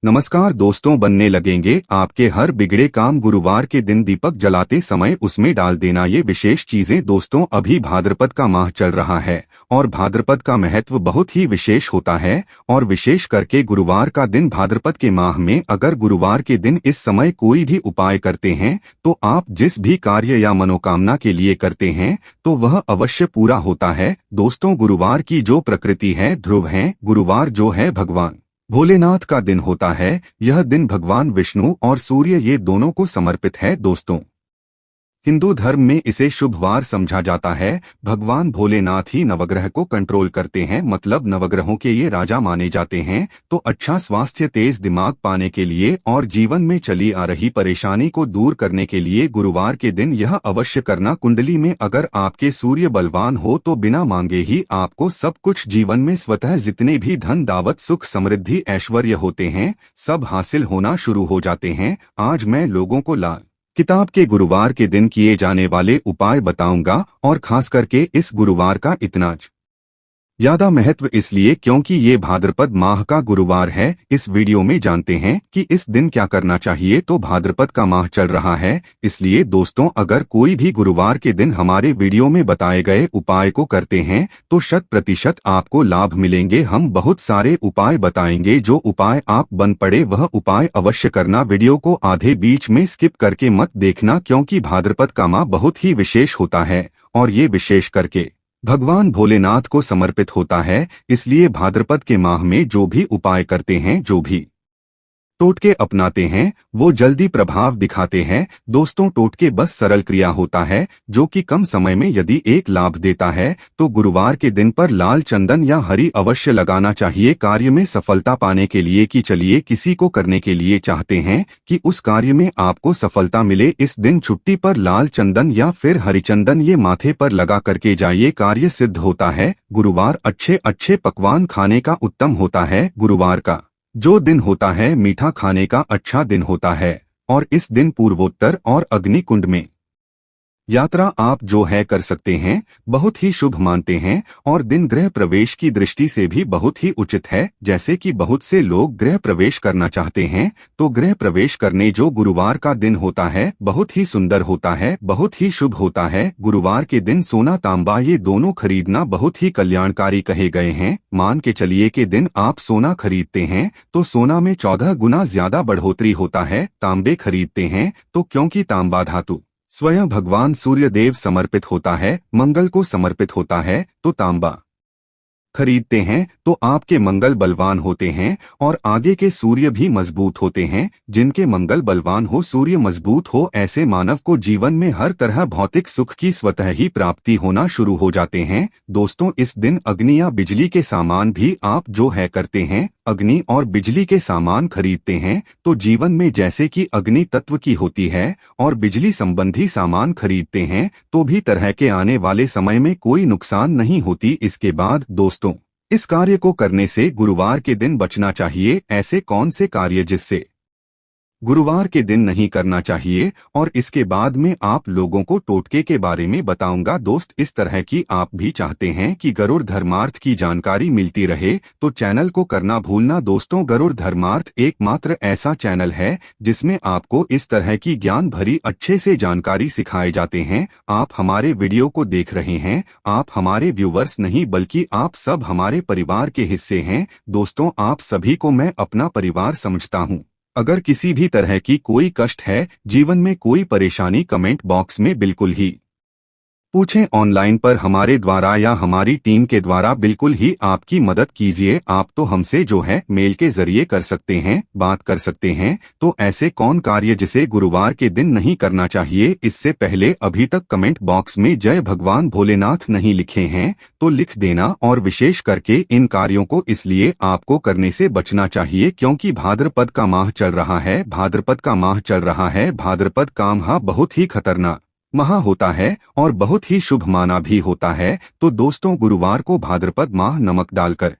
नमस्कार दोस्तों, बनने लगेंगे आपके हर बिगड़े काम गुरुवार के दिन दीपक जलाते समय उसमें डाल देना। ये विशेष चीजें दोस्तों, अभी भाद्रपद का माह चल रहा है और भाद्रपद का महत्व बहुत ही विशेष होता है और विशेष करके गुरुवार का दिन। भाद्रपद के माह में अगर गुरुवार के दिन इस समय कोई भी उपाय करते हैं तो आप जिस भी कार्य या मनोकामना के लिए करते हैं तो वह अवश्य पूरा होता है। दोस्तों, गुरुवार की जो प्रकृति है ध्रुव है। गुरुवार जो है भगवान भोलेनाथ का दिन होता है। यह दिन भगवान विष्णु और सूर्य ये दोनों को समर्पित है। दोस्तों, हिंदू धर्म में इसे शुभवार समझा जाता है। भगवान भोलेनाथ ही नवग्रह को कंट्रोल करते हैं, मतलब नवग्रहों के ये राजा माने जाते हैं। तो अच्छा स्वास्थ्य, तेज दिमाग पाने के लिए और जीवन में चली आ रही परेशानी को दूर करने के लिए गुरुवार के दिन यह अवश्य करना। कुंडली में अगर आपके सूर्य बलवान हो तो बिना मांगे ही आपको सब कुछ जीवन में स्वतः जितने भी धन दावत सुख समृद्धि ऐश्वर्य होते हैं सब हासिल होना शुरू हो जाते हैं। आज मैं लोगों को लाल किताब के गुरुवार के दिन किए जाने वाले उपाय बताऊंगा और खास करके इस गुरुवार का इतना ज्यादा महत्व इसलिए क्योंकि ये भाद्रपद माह का गुरुवार है। इस वीडियो में जानते हैं कि इस दिन क्या करना चाहिए। तो भाद्रपद का माह चल रहा है, इसलिए दोस्तों अगर कोई भी गुरुवार के दिन हमारे वीडियो में बताए गए उपाय को करते हैं तो 100% आपको लाभ मिलेंगे। हम बहुत सारे उपाय बताएंगे, जो उपाय आप बन पड़े वह उपाय अवश्य करना। वीडियो को आधे बीच में स्किप करके मत देखना, क्योंकि भाद्रपद का माह बहुत ही विशेष होता है और ये विशेष करके भगवान भोलेनाथ को समर्पित होता है। इसलिए भाद्रपद के माह में जो भी उपाय करते हैं, जो भी टोटके अपनाते हैं वो जल्दी प्रभाव दिखाते हैं। दोस्तों, टोटके बस सरल क्रिया होता है जो कि कम समय में यदि एक लाभ देता है तो गुरुवार के दिन पर लाल चंदन या हरी अवश्य लगाना चाहिए कार्य में सफलता पाने के लिए। कि चलिए किसी को करने के लिए चाहते हैं कि उस कार्य में आपको सफलता मिले, इस दिन छुट्टी पर लाल चंदन या फिर हरिचंदन ये माथे पर लगा करके जाइए, कार्य सिद्ध होता है। गुरुवार अच्छे अच्छे पकवान खाने का उत्तम होता है। गुरुवार का जो दिन होता है मीठा खाने का अच्छा दिन होता है और इस दिन पूर्वोत्तर और अग्निकुंड में यात्रा आप जो है कर सकते हैं, बहुत ही शुभ मानते हैं और दिन गृह प्रवेश की दृष्टि से भी बहुत ही उचित है। जैसे कि बहुत से लोग गृह प्रवेश करना चाहते हैं तो गृह प्रवेश करने जो गुरुवार का दिन होता है बहुत ही सुंदर होता है, बहुत ही शुभ होता है। गुरुवार के दिन सोना तांबा ये दोनों खरीदना बहुत ही कल्याणकारी कहे गए हैं। मान के चलिए के दिन आप सोना खरीदते हैं तो सोना में 14 गुना ज्यादा बढ़ोतरी होता है। तांबे खरीदते हैं तो क्योंकि तांबा धातु स्वयं भगवान सूर्य देव समर्पित होता है, मंगल को समर्पित होता है, तो तांबा खरीदते हैं तो आपके मंगल बलवान होते हैं और आगे के सूर्य भी मजबूत होते हैं। जिनके मंगल बलवान हो, सूर्य मजबूत हो, ऐसे मानव को जीवन में हर तरह भौतिक सुख की स्वतः ही प्राप्ति होना शुरू हो जाते हैं। दोस्तों, इस दिन अग्नि या बिजली के सामान भी आप जो है करते हैं, अग्नि और बिजली के सामान खरीदते हैं तो जीवन में जैसे कि अग्नि तत्व की होती है और बिजली संबंधी सामान खरीदते हैं तो भी तरह के आने वाले समय में कोई नुकसान नहीं होती। इसके बाद दोस्तों, इस कार्य को करने से गुरुवार के दिन बचना चाहिए। ऐसे कौन से कार्य जिससे गुरुवार के दिन नहीं करना चाहिए और इसके बाद में आप लोगों को टोटके के बारे में बताऊंगा। दोस्त, इस तरह की आप भी चाहते हैं कि गरुड़ धर्मार्थ की जानकारी मिलती रहे तो चैनल को करना भूलना। दोस्तों, गरुड़ धर्मार्थ एकमात्र ऐसा चैनल है जिसमें आपको इस तरह की ज्ञान भरी अच्छे से जानकारी सिखाए जाते हैं। आप हमारे वीडियो को देख रहे हैं, आप हमारे व्यूवर्स नहीं बल्कि आप सब हमारे परिवार के हिस्से हैं। दोस्तों, आप सभी को मैं अपना परिवार समझता हूँ। अगर किसी भी तरह की कोई कष्ट है, जीवन में कोई परेशानी, कमेंट बॉक्स में बिल्कुल ही पूछें। ऑनलाइन पर हमारे द्वारा या हमारी टीम के द्वारा बिल्कुल ही आपकी मदद कीजिए। आप तो हमसे जो है मेल के जरिए कर सकते हैं, बात कर सकते हैं। तो ऐसे कौन कार्य जिसे गुरुवार के दिन नहीं करना चाहिए, इससे पहले अभी तक कमेंट बॉक्स में जय भगवान भोलेनाथ नहीं लिखे हैं तो लिख देना। और विशेष करके इन कार्यों को इसलिए आपको करने से बचना चाहिए क्योंकि भाद्रपद का माह चल रहा है। भाद्रपद का माह चल रहा है। भाद्रपद का माह बहुत ही खतरनाक माह होता है और बहुत ही शुभ माना भी होता है। तो दोस्तों, गुरुवार को भाद्रपद माह नमक डालकर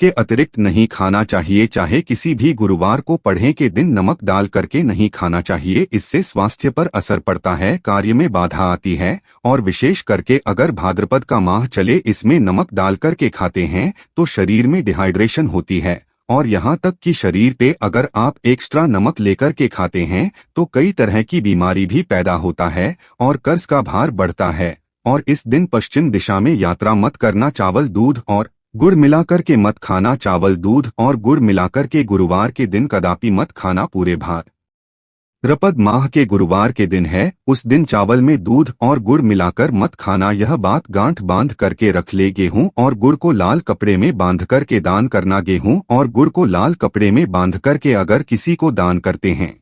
के अतिरिक्त नहीं खाना चाहिए। चाहे किसी भी गुरुवार को पढ़े के दिन नमक डाल करके नहीं खाना चाहिए, इससे स्वास्थ्य पर असर पड़ता है, कार्य में बाधा आती है। और विशेष करके अगर भाद्रपद का माह चले इसमें नमक डाल करके खाते हैं तो शरीर में डिहाइड्रेशन होती है और यहाँ तक कि शरीर पे अगर आप एक्स्ट्रा नमक लेकर के खाते हैं तो कई तरह की बीमारी भी पैदा होता है और कर्ज का भार बढ़ता है। और इस दिन पश्चिम दिशा में यात्रा मत करना, चावल दूध और गुड़ मिलाकर के मत खाना, चावल दूध और गुड़ मिलाकर के गुरुवार के दिन कदापि मत खाना। पूरे भाद्रपद माह के गुरुवार के दिन है, उस दिन चावल में दूध और गुड़ मिलाकर मत खाना। यह बात गांठ बांध करके रख ले। गेहूं और गुड़ को लाल कपड़े में बांध करके दान करना। गेहूं और गुड़ को लाल कपड़े में बांध करके अगर किसी को दान करते हैं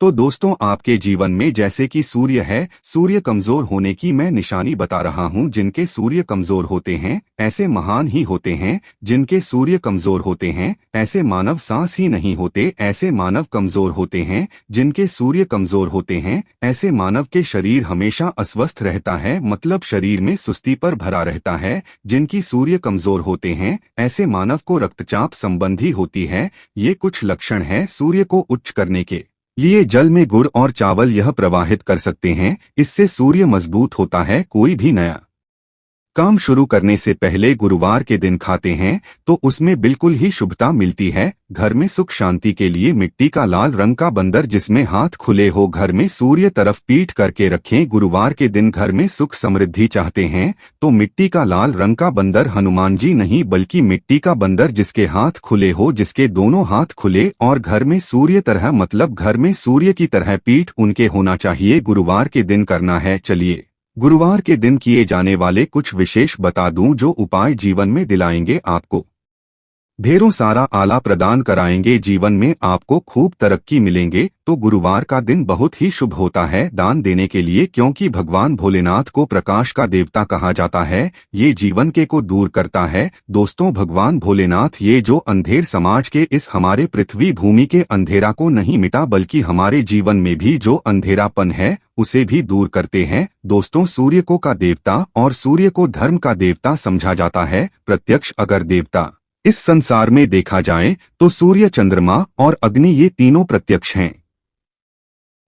तो दोस्तों आपके जीवन में जैसे कि सूर्य है, सूर्य कमजोर होने की मैं निशानी बता रहा हूं। जिनके सूर्य कमजोर होते हैं ऐसे महान ही होते हैं। जिनके सूर्य कमजोर होते हैं ऐसे मानव सांस ही नहीं होते। ऐसे मानव कमजोर होते हैं। जिनके सूर्य कमजोर होते हैं ऐसे मानव के शरीर हमेशा अस्वस्थ रहता है, मतलब शरीर में सुस्ती पर भरा रहता है। जिनकी सूर्य कमजोर होते हैं ऐसे मानव को रक्तचाप संबंधी होती है। ये कुछ लक्षण है सूर्य को उच्च करने के लिए जल में गुड़ और चावल यह प्रवाहित कर सकते हैं। इससे सूर्य मजबूत होता है। कोई भी नया काम शुरू करने से पहले गुरुवार के दिन खाते हैं तो उसमें बिल्कुल ही शुभता मिलती है। घर में सुख शांति के लिए मिट्टी का लाल रंग का बंदर जिसमें हाथ खुले हो घर में सूर्य तरफ पीठ करके रखें। गुरुवार के दिन घर में सुख समृद्धि चाहते हैं तो मिट्टी का लाल रंग का बंदर, हनुमान जी नहीं बल्कि मिट्टी का बंदर जिसके हाथ खुले हो, जिसके दोनों हाथ खुले और घर में सूर्य तरह, मतलब घर में सूर्य की तरह पीठ उनके होना चाहिए। गुरुवार के दिन करना है। चलिए गुरुवार के दिन किए जाने वाले कुछ विशेष बता दूं जो उपाय जीवन में दिलाएंगे आपको ढेरों सारा आला प्रदान कराएंगे। जीवन में आपको खूब तरक्की मिलेंगे। तो गुरुवार का दिन बहुत ही शुभ होता है दान देने के लिए, क्योंकि भगवान भोलेनाथ को प्रकाश का देवता कहा जाता है। ये जीवन के को दूर करता है। दोस्तों भगवान भोलेनाथ ये जो अंधेर समाज के इस हमारे पृथ्वी भूमि के अंधेरा को नहीं मिटा बल्कि हमारे जीवन में भी जो अंधेरापन है उसे भी दूर करते हैं। दोस्तों सूर्य को का देवता और सूर्य को धर्म का देवता समझा जाता है। प्रत्यक्ष अगर देवता इस संसार में देखा जाए तो सूर्य, चंद्रमा और अग्नि ये तीनों प्रत्यक्ष हैं।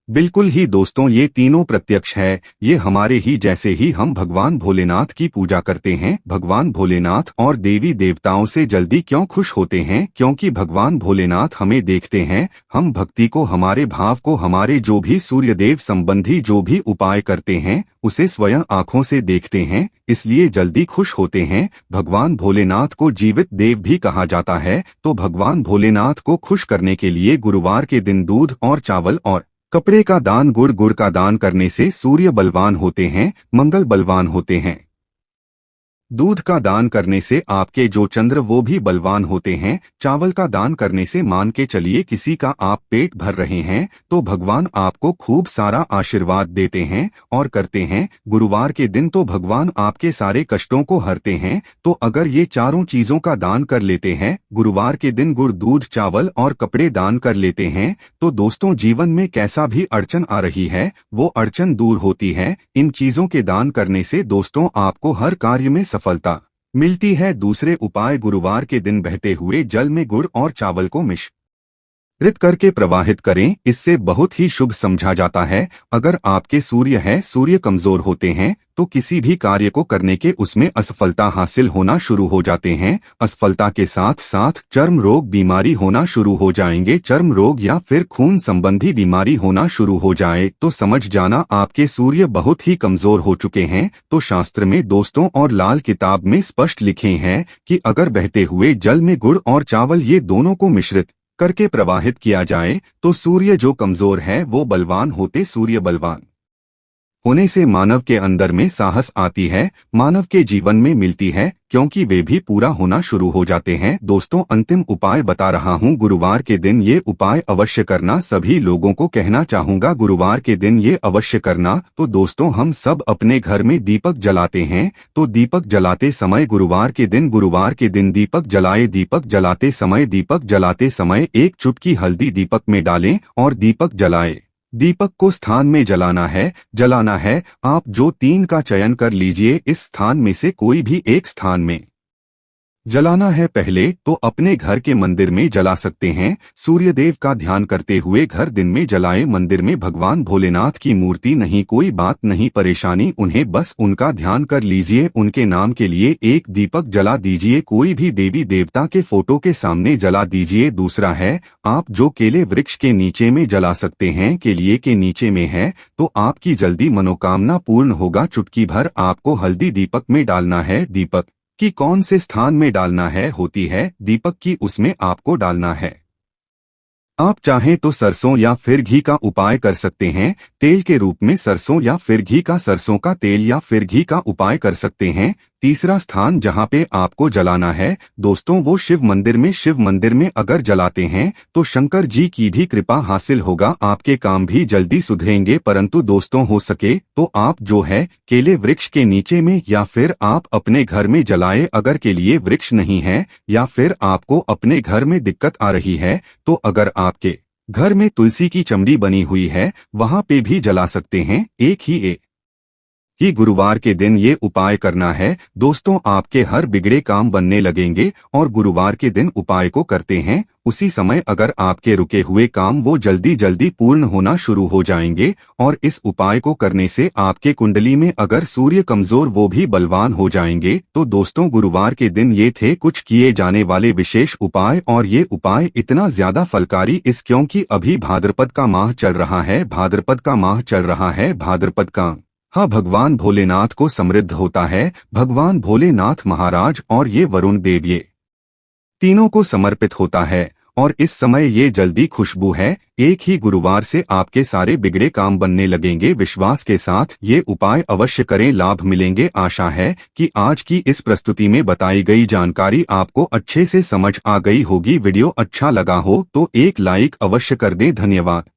बिल्कुल ही दोस्तों ये तीनों प्रत्यक्ष है। ये हमारे ही जैसे ही हम भगवान भोलेनाथ की पूजा करते हैं। भगवान भोलेनाथ और देवी देवताओं से जल्दी क्यों खुश होते हैं? क्योंकि भगवान भोलेनाथ हमें देखते हैं। हम भक्ति को, हमारे भाव को, हमारे जो भी सूर्यदेव संबंधी जो भी उपाय करते हैं उसे स्वयं आंखों से देखते हैं, इसलिए जल्दी खुश होते हैं। भगवान भोलेनाथ को जीवित देव भी कहा जाता है। तो भगवान भोलेनाथ को खुश करने के लिए गुरुवार के दिन दूध और चावल और कपड़े का दान, गुड़ का दान करने से सूर्य बलवान होते हैं, मंगल बलवान होते हैं। दूध का दान करने से आपके जो चंद्र वो भी बलवान होते हैं। चावल का दान करने से मान के चलिए किसी का आप पेट भर रहे हैं तो भगवान आपको खूब सारा आशीर्वाद देते हैं और करते हैं। गुरुवार के दिन तो भगवान आपके सारे कष्टों को हरते हैं। तो अगर ये चारों चीजों का दान कर लेते हैं, गुरुवार के दिन गुड़, दूध, चावल और कपड़े दान कर लेते हैं तो दोस्तों जीवन में कैसा भी अड़चन आ रही है वो अड़चन दूर होती है। इन चीजों के दान करने से दोस्तों आपको हर कार्य में सफलता मिलती है। दूसरे उपाय, गुरुवार के दिन बहते हुए जल में गुड़ और चावल को मिश्रित करके प्रवाहित करें। इससे बहुत ही शुभ समझा जाता है। अगर आपके सूर्य है, सूर्य कमजोर होते हैं तो किसी भी कार्य को करने के उसमें असफलता हासिल होना शुरू हो जाते हैं। असफलता के साथ साथ चर्म रोग, बीमारी होना शुरू हो जाएंगे। चर्म रोग या फिर खून संबंधी बीमारी होना शुरू हो जाए तो समझ जाना आपके सूर्य बहुत ही कमजोर हो चुके हैं। तो शास्त्र में दोस्तों और लाल किताब में स्पष्ट लिखे हैं कि अगर बहते हुए जल में गुड़ और चावल ये दोनों को मिश्रित करके प्रवाहित किया जाए तो सूर्य जो कमजोर है वो बलवान होते। सूर्य बलवान होने से मानव के अंदर में साहस आती है, मानव के जीवन में मिलती है, क्योंकि वे भी पूरा होना शुरू हो जाते हैं। दोस्तों अंतिम उपाय बता रहा हूं, गुरुवार के दिन ये उपाय अवश्य करना। सभी लोगों को कहना चाहूंगा गुरुवार के दिन ये अवश्य करना। तो दोस्तों हम सब अपने घर में दीपक जलाते हैं तो दीपक जलाते समय गुरुवार के दिन दीपक जलाते समय एक चुटकी हल्दी दीपक में डालें और दीपक जलाए। दीपक को स्थान में जलाना है। आप जो 3 का चयन कर लीजिए। इस स्थान में से कोई भी एक स्थान में जलाना है पहले तो अपने घर के मंदिर में जला सकते हैं। सूर्यदेव का ध्यान करते हुए घर दिन में जलाए। मंदिर में भगवान भोलेनाथ की मूर्ति नहीं, कोई बात नहीं परेशानी उन्हें, बस उनका ध्यान कर लीजिए। उनके नाम के लिए एक दीपक जला दीजिए। कोई भी देवी देवता के फोटो के सामने जला दीजिए। दूसरा है, आप जो केले वृक्ष के नीचे में जला सकते हैं, केलिए के नीचे में है तो आपकी जल्दी मनोकामना पूर्ण होगा। चुटकी भर आपको हल्दी दीपक में डालना है। दीपक कि कौन से स्थान में डालना है होती है दीपक की, उसमें आपको डालना है। आप चाहें तो सरसों या फिर घी का उपाय कर सकते हैं। तेल के रूप में सरसों या फिर घी का, सरसों का तेल या फिर घी का उपाय कर सकते हैं। तीसरा स्थान जहां पे आपको जलाना है दोस्तों, वो शिव मंदिर में। शिव मंदिर में अगर जलाते हैं तो शंकर जी की भी कृपा हासिल होगा, आपके काम भी जल्दी सुधरेंगे। परंतु दोस्तों हो सके तो आप जो है केले वृक्ष के नीचे में या फिर आप अपने घर में जलाए। अगर केलिए वृक्ष नहीं है या फिर आपको अपने घर में दिक्कत आ रही है तो अगर आपके घर में तुलसी की चमड़ी बनी हुई है वहां पे भी जला सकते हैं। एक ही गुरुवार के दिन ये उपाय करना है दोस्तों, आपके हर बिगड़े काम बनने लगेंगे। और गुरुवार के दिन उपाय को करते हैं उसी समय अगर आपके रुके हुए काम वो जल्दी जल्दी पूर्ण होना शुरू हो जाएंगे। और इस उपाय को करने से आपके कुंडली में अगर सूर्य कमजोर वो भी बलवान हो जाएंगे। तो दोस्तों गुरुवार के दिन ये थे कुछ किए जाने वाले विशेष उपाय, और ये उपाय इतना ज्यादा फलकारी इस क्योंकि अभी भाद्रपद का माह चल रहा है। भाद्रपद का माह चल रहा है। भाद्रपद का हाँ भगवान भोलेनाथ को समृद्ध होता है। भगवान भोलेनाथ महाराज और ये वरुण देव ये तीनों को समर्पित होता है। और इस समय ये जल्दी खुशबू है। एक ही गुरुवार से आपके सारे बिगड़े काम बनने लगेंगे। विश्वास के साथ ये उपाय अवश्य करें, लाभ मिलेंगे। आशा है कि आज की इस प्रस्तुति में बताई गई जानकारी आपको अच्छे से समझ आ गई होगी। वीडियो अच्छा लगा हो तो एक लाइक अवश्य कर दें। धन्यवाद।